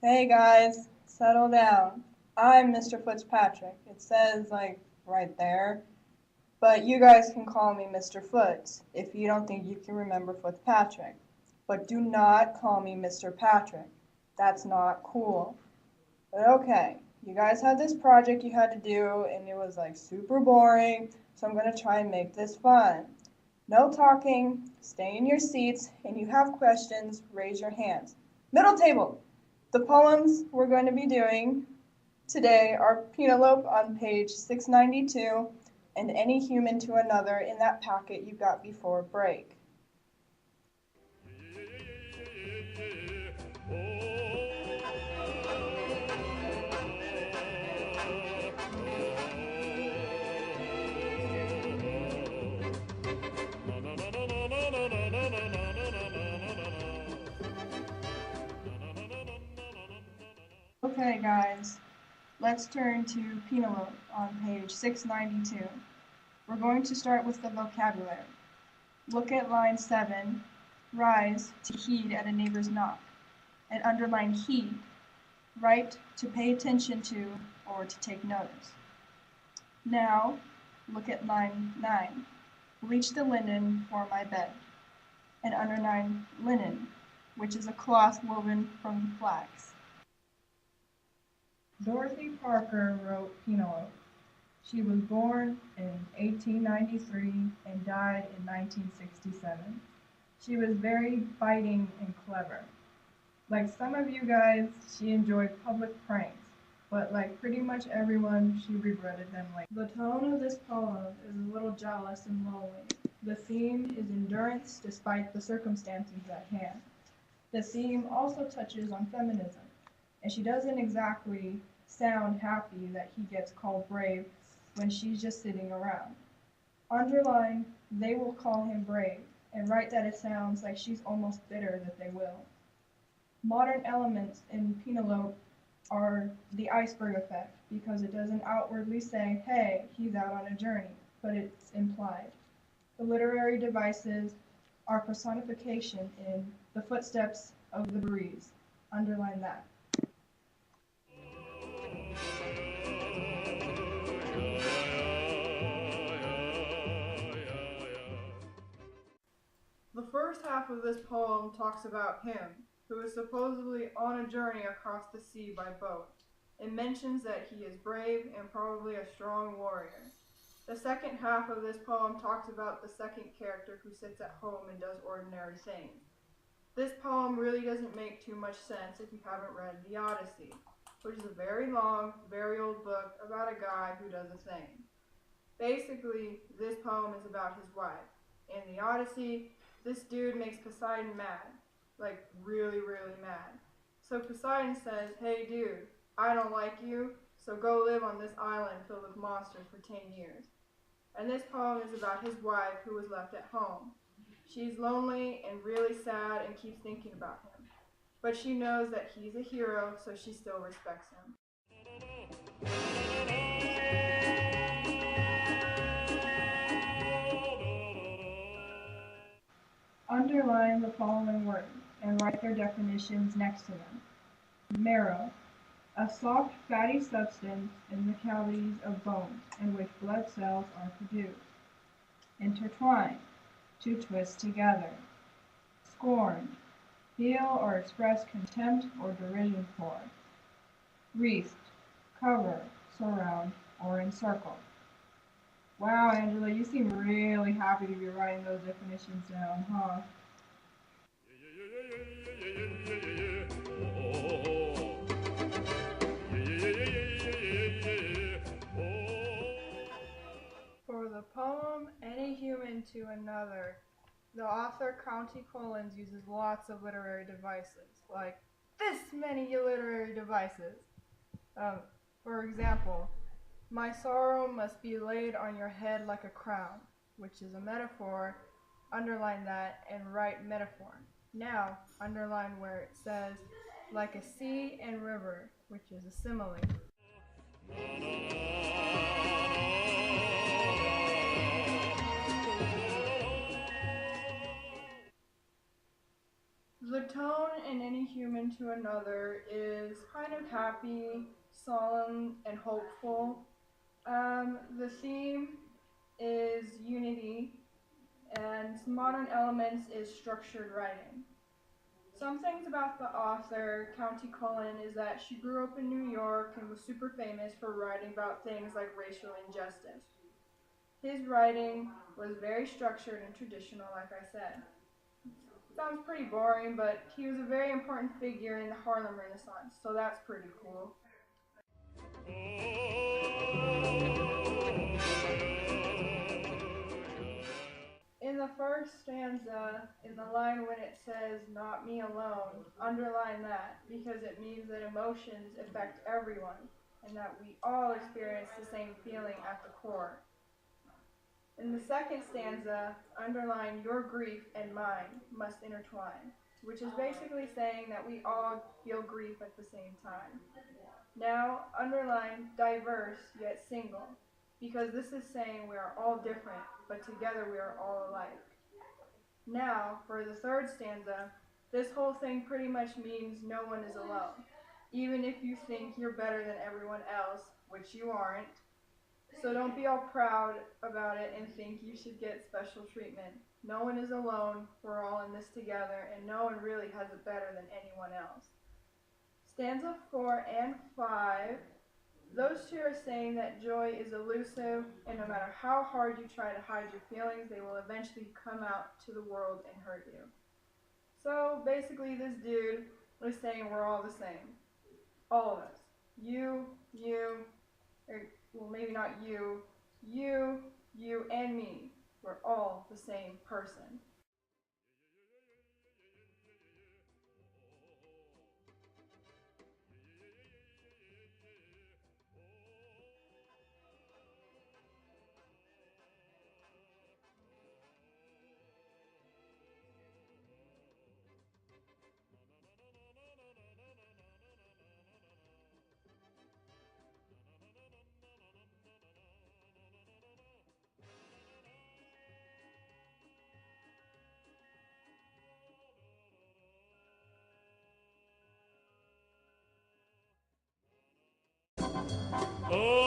Hey guys, settle down. I'm Mr. Footz Project. It says right there, but you guys can call me Mr. Foots if you don't think you can remember Fitzpatrick. But do not call me Mr. Patrick. That's not cool. But okay, you guys had this project you had to do and it was super boring, so I'm gonna try and make this fun. No talking, stay in your seats, and you have questions, raise your hands. Middle table! The poems we're going to be doing today are Penelope on page 692 and Any Human to Another in that packet you got before break. Okay, guys, let's turn to Penelope on page 692. We're going to start with the vocabulary. Look at line 7, rise to heed at a neighbor's knock, and underline heed, write to pay attention to or to take notice. Now, look at line 9, bleach the linen for my bed, and underline linen, which is a cloth woven from flax. Dorothy Parker wrote Penelope. She was born in 1893 and died in 1967. She was very biting and clever. Like some of you guys, she enjoyed public pranks, but like pretty much everyone, she regretted them later. The tone of this poem is a little jealous and lonely. The theme is endurance despite the circumstances at hand. The theme also touches on feminism, and she doesn't exactly sound happy that he gets called brave when she's just sitting around. Underline, they will call him brave, and write that it sounds like she's almost bitter that they will. Modern elements in Penelope are the iceberg effect, because it doesn't outwardly say, hey, he's out on a journey, but it's implied. The literary devices are personification in the footsteps of the breeze. Underline that. The first half of this poem talks about him, who is supposedly on a journey across the sea by boat. It mentions that he is brave and probably a strong warrior. The second half of this poem talks about the second character who sits at home and does ordinary things. This poem really doesn't make too much sense if you haven't read The Odyssey, which is a very long, very old book about a guy who does a thing. Basically, this poem is about his wife. In The Odyssey, this dude makes Poseidon mad, like really, really mad. So Poseidon says, hey dude, I don't like you, so go live on this island filled with monsters for 10 years. And this poem is about his wife who was left at home. She's lonely and really sad and keeps thinking about him. But she knows that he's a hero, so she still respects him. Underline the following words and write their definitions next to them. Marrow, a soft fatty substance in the cavities of bones in which blood cells are produced. Intertwine, to twist together. Scorned, feel or express contempt or derision for. Wreathed, cover, surround, or encircle. Wow, Angela, you seem really happy to be writing those definitions down, huh? For the poem Any Human to Another, the author County Collins uses lots of literary devices, like this many literary devices. For example, my sorrow must be laid on your head like a crown, which is a metaphor. Underline that and write metaphor. Now, underline where it says, like a sea and river, which is a simile. The tone in Any Human to Another is kind of happy, solemn, and hopeful. The theme is unity, and some modern elements is structured writing. Some things about the author, County Cullen, is that she grew up in New York and was super famous for writing about things like racial injustice. His writing was very structured and traditional, like I said. Sounds pretty boring, but he was a very important figure in the Harlem Renaissance, so that's pretty cool. In the first stanza, in the line when it says, "Not me alone," underline that because it means that emotions affect everyone and that we all experience the same feeling at the core. In the second stanza, underline "your grief and mine must intertwine," which is basically saying that we all feel grief at the same time. Now, underline "diverse yet single," because this is saying we are all different, but together we are all alike. Now, for the third stanza, this whole thing pretty much means no one is alone, even if you think you're better than everyone else, which you aren't. So don't be all proud about it and think you should get special treatment. No one is alone, we're all in this together, and no one really has it better than anyone else. Stanza 4 and 5, those two are saying that joy is elusive, and no matter how hard you try to hide your feelings, they will eventually come out to the world and hurt you. So basically this dude was saying we're all the same. All of us. You, or well, maybe not you, and me. We're all the same person. Oh